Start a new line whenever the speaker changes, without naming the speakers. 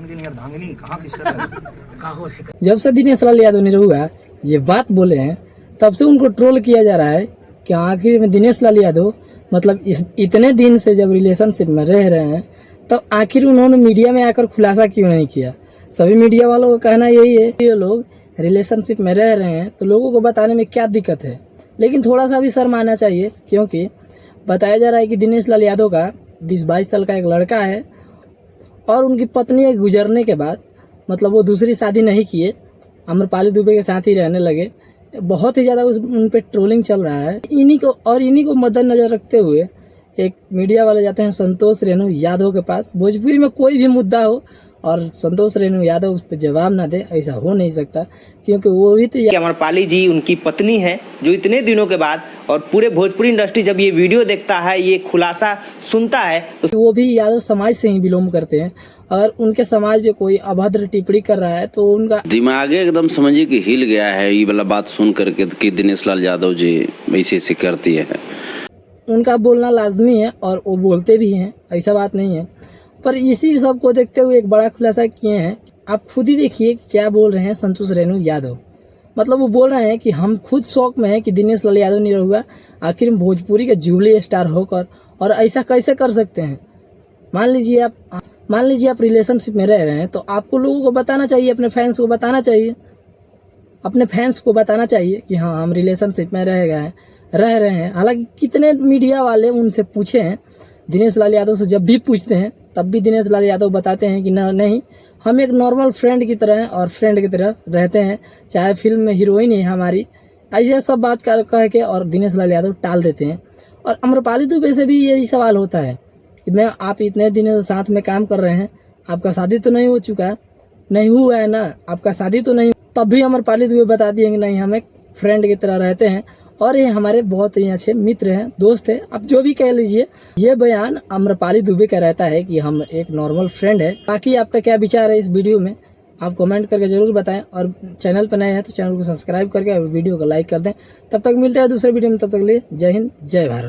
बन गई अर्धांगिनी, कहाँ सिस्टर?
जब से दिनेश लाल यादव निरहुआ ये बात बोले हैं तब से उनको ट्रोल किया जा रहा है कि आखिर में दिनेश लाल यादव मतलब इतने दिन से जब रिलेशनशिप में रह रहे हैं तो आखिर उन्होंने मीडिया में आकर खुलासा क्यों नहीं किया। सभी मीडिया वालों का कहना यही है कि ये लोग रिलेशनशिप में रह रहे हैं तो लोगों को बताने में क्या दिक्कत है, लेकिन थोड़ा सा भी शर्म आना चाहिए, क्योंकि बताया जा रहा है कि दिनेश लाल यादव का 20-22 साल का एक लड़का है और उनकी पत्नी गुजरने के बाद मतलब वो दूसरी शादी नहीं किए, अम्रपाली दुबे के साथ ही रहने लगे। बहुत ही ज़्यादा उन पे ट्रोलिंग चल रहा है। इन्हीं को मद्देनजर रखते हुए एक मीडिया वाले जाते हैं संतोष रेणु यादव के पास। भोजपुरी में कोई भी मुद्दा हो और संतोष रेणु यादव उस पर जवाब ना दे, ऐसा हो नहीं सकता, क्योंकि वो भी तो
अमरपाली जी उनकी पत्नी है जो इतने दिनों के बाद और पूरे भोजपुरी इंडस्ट्री जब ये वीडियो देखता है, ये खुलासा सुनता है,
वो भी यादव समाज से ही बिलोंग करते हैं और उनके समाज में कोई अभद्र टिप्पणी कर रहा है तो उनका
दिमाग एकदम समझिए कि हिल गया है ये वाला बात सुन करके कि दिनेश लाल यादव जी ऐसे करती है।
उनका बोलना लाजमी है और वो बोलते भी हैं, ऐसा बात नहीं है, पर इसी सब को देखते हुए एक बड़ा खुलासा किए हैं। आप खुद ही देखिए क्या बोल रहे हैं संतोष रेणु यादव। मतलब वो बोल रहे हैं कि हम खुद शौक में हैं कि दिनेश लाल यादव निरहुआ आखिर भोजपुरी के जुबली स्टार होकर और ऐसा कैसे कर सकते हैं। मान लीजिए आप रिलेशनशिप में रह रहे हैं तो आपको लोगों को बताना चाहिए, अपने फैंस को बताना चाहिए कि हाँ हम रिलेशनशिप में रह रहे हैं। हालांकि कितने मीडिया वाले उनसे पूछे हैं, दिनेश लाल यादव से जब भी पूछते हैं तब भी दिनेश लाल यादव बताते हैं कि नहीं, हम एक नॉर्मल फ्रेंड की तरह हैं और फ्रेंड की तरह रहते हैं, चाहे फिल्म में हीरोइन है हमारी, ऐसे सब बात कह के और दिनेश लाल यादव टाल देते हैं। और अम्रपाली दुबे से भी यही सवाल होता है कि आप इतने दिनों से साथ में काम कर रहे हैं, आपका शादी तो नहीं हो चुका, नहीं हुआ है ना, आपका शादी तो नहीं, तब भी अम्रपाली दुबे बताती है कि नहीं हम एक फ्रेंड की तरह रहते हैं और ये हमारे बहुत ही अच्छे मित्र हैं, दोस्त हैं, आप जो भी कह लीजिए। ये बयान अम्रपाली दुबे का रहता है कि हम एक नॉर्मल फ्रेंड है। बाकी आपका क्या विचार है इस वीडियो में, आप कमेंट करके जरूर बताएं और चैनल पर नए हैं तो चैनल को सब्सक्राइब करके वीडियो को लाइक कर दें। तब तक मिलते हैं दूसरे वीडियो में, तब तक के लिए जय हिंद जय भारत।